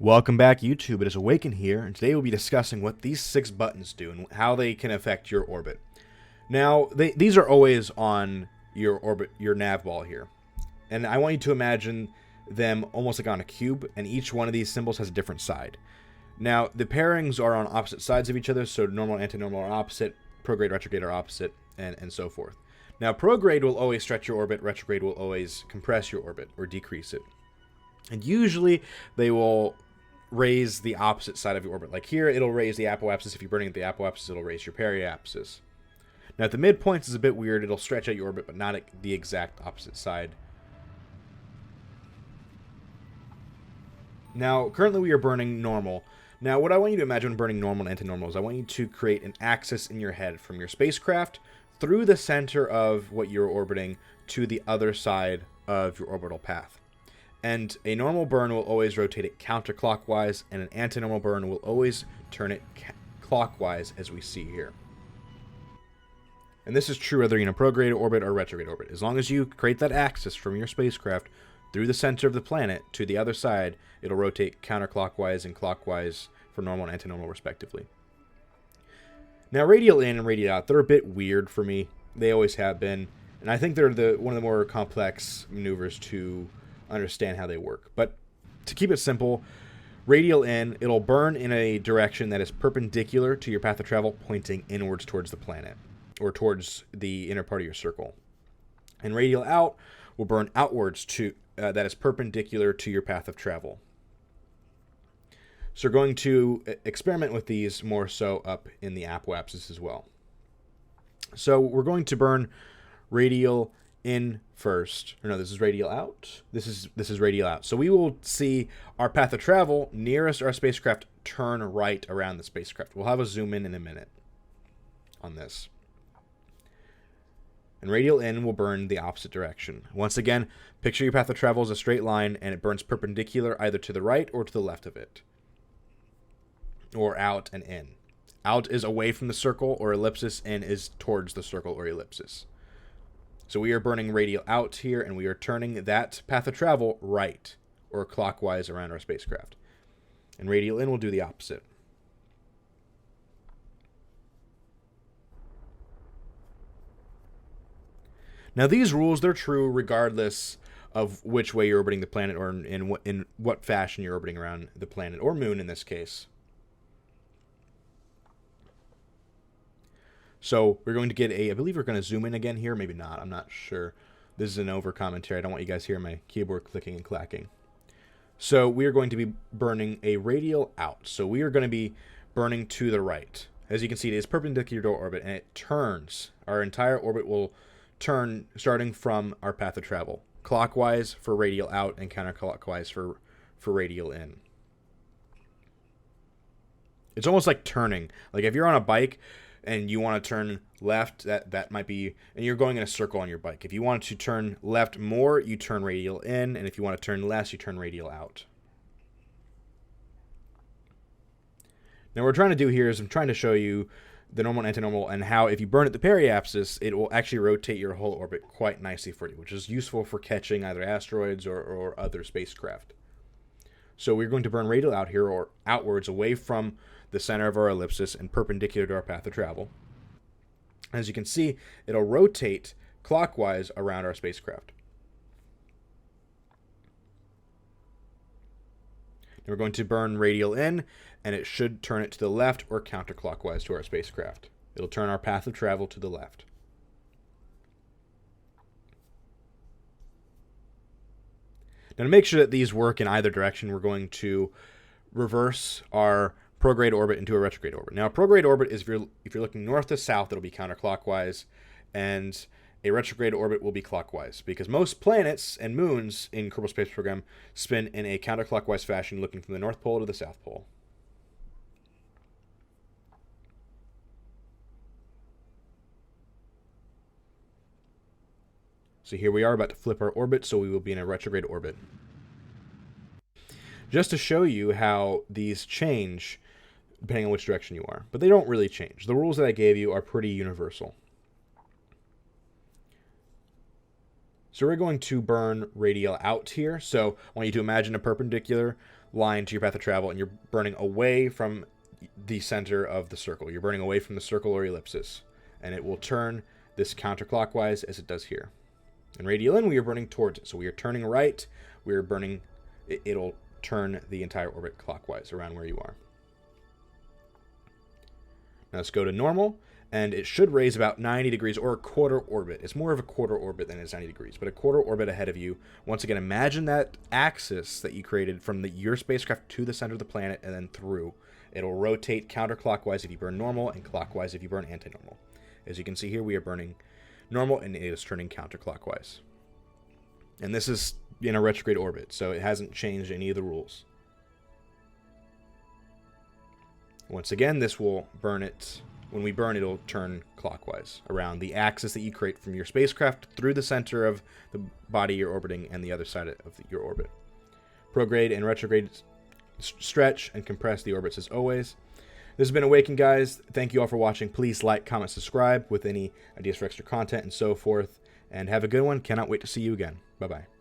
Welcome back, YouTube. It is Awaken here, and today we'll be discussing what these 6 buttons do and how they can affect your orbit. Now, these are always on your orbit, your nav ball here, and I want you to imagine them almost like on a cube, and each one of these symbols has a different side. Now, the pairings are on opposite sides of each other, so normal and anti-normal are opposite, prograde, retrograde are opposite, and so forth. Now, prograde will always stretch your orbit, retrograde will always compress your orbit or decrease it. And usually they will raise the opposite side of your orbit. Like here, it'll raise the apoapsis. If you're burning at the apoapsis, it'll raise your periapsis. Now at the midpoints is a bit weird. It'll stretch out your orbit, but not at the exact opposite side. Now, currently we are burning normal. Now, what I want you to imagine when burning normal and anti-normal is I want you to create an axis in your head from your spacecraft through the center of what you're orbiting to the other side of your orbital path. And a normal burn will always rotate it counterclockwise, and an anti-normal burn will always turn it clockwise, as we see here. And this is true whether you're in a prograde orbit or retrograde orbit. As long as you create that axis from your spacecraft through the center of the planet to the other side, it'll rotate counterclockwise and clockwise for normal and anti-normal respectively. Now, radial in and radial out, they're a bit weird for me. They always have been. And I think they're one of the more complex maneuvers to understand how they work. But to keep it simple, radial in, it'll burn in a direction that is perpendicular to your path of travel, pointing inwards towards the planet or towards the inner part of your circle. And radial out will burn outwards to that is perpendicular to your path of travel. So we're going to experiment with these more so up in the apoapsis as well. So we're going to burn radial in first. Or no, this is radial out. This is radial out. So we will see our path of travel nearest our spacecraft turn right around the spacecraft. We'll have a zoom in a minute on this. And radial in will burn the opposite direction. Once again, picture your path of travel as a straight line, and it burns perpendicular either to the right or to the left of it. Or out and in. Out is away from the circle or ellipsis, in is towards the circle or ellipsis. So we are burning radial out here, and we are turning that path of travel right or clockwise around our spacecraft. And radial in will do the opposite. Now these rules, they're true regardless of which way you're orbiting the planet or in what fashion you're orbiting around the planet, or moon in this case. So we're going to get I believe we're going to zoom in again here. Maybe not. I'm not sure. This is an over commentary. I don't want you guys hearing my keyboard clicking and clacking. So we are going to be burning a radial out. So we are going to be burning to the right. As you can see, it is perpendicular to our orbit, and it turns. Our entire orbit will turn starting from our path of travel. Clockwise for radial out and counterclockwise for radial in. It's almost like turning. Like if you're on a bike and you want to turn left, that might be, and you're going in a circle on your bike. If you want to turn left more, you turn radial in, and if you want to turn less, you turn radial out. Now what we're trying to do here is I'm trying to show you the normal and anti-normal, and how if you burn at the periapsis, it will actually rotate your whole orbit quite nicely for you, which is useful for catching either asteroids or other spacecraft. So we're going to burn radial out here, or outwards away from the center of our ellipsis and perpendicular to our path of travel. As you can see, it'll rotate clockwise around our spacecraft. Now we're going to burn radial in, and it should turn it to the left or counterclockwise to our spacecraft. It'll turn our path of travel to the left. Now to make sure that these work in either direction, we're going to reverse our prograde orbit into a retrograde orbit. Now, a prograde orbit is if you're looking north to south, it'll be counterclockwise, and a retrograde orbit will be clockwise, because most planets and moons in Kerbal Space Program spin in a counterclockwise fashion, looking from the North Pole to the South Pole. So here we are about to flip our orbit, so we will be in a retrograde orbit. Just to show you how these change depending on which direction you are. But they don't really change. The rules that I gave you are pretty universal. So we're going to burn radial out here. So I want you to imagine a perpendicular line to your path of travel, and you're burning away from the center of the circle. You're burning away from the circle or ellipsis, and it will turn this counterclockwise as it does here. And radial in, we are burning towards it. So we are turning right. We are burning, it'll turn the entire orbit clockwise around where you are. Now let's go to normal, and it should raise about 90 degrees or a quarter orbit. It's more of a quarter orbit than it is 90 degrees, but a quarter orbit ahead of you. Once again, imagine that axis that you created from your spacecraft to the center of the planet and then through. It'll rotate counterclockwise if you burn normal and clockwise if you burn anti-normal. As you can see here, we are burning normal and it is turning counterclockwise. And this is in a retrograde orbit, so it hasn't changed any of the rules. Once again, this will burn it. When we burn, it'll turn clockwise around the axis that you create from your spacecraft through the center of the body you're orbiting and the other side of your orbit. Prograde and retrograde stretch and compress the orbits as always. This has been Awaken, guys. Thank you all for watching. Please like, comment, subscribe with any ideas for extra content and so forth. And have a good one. Cannot wait to see you again. Bye-bye.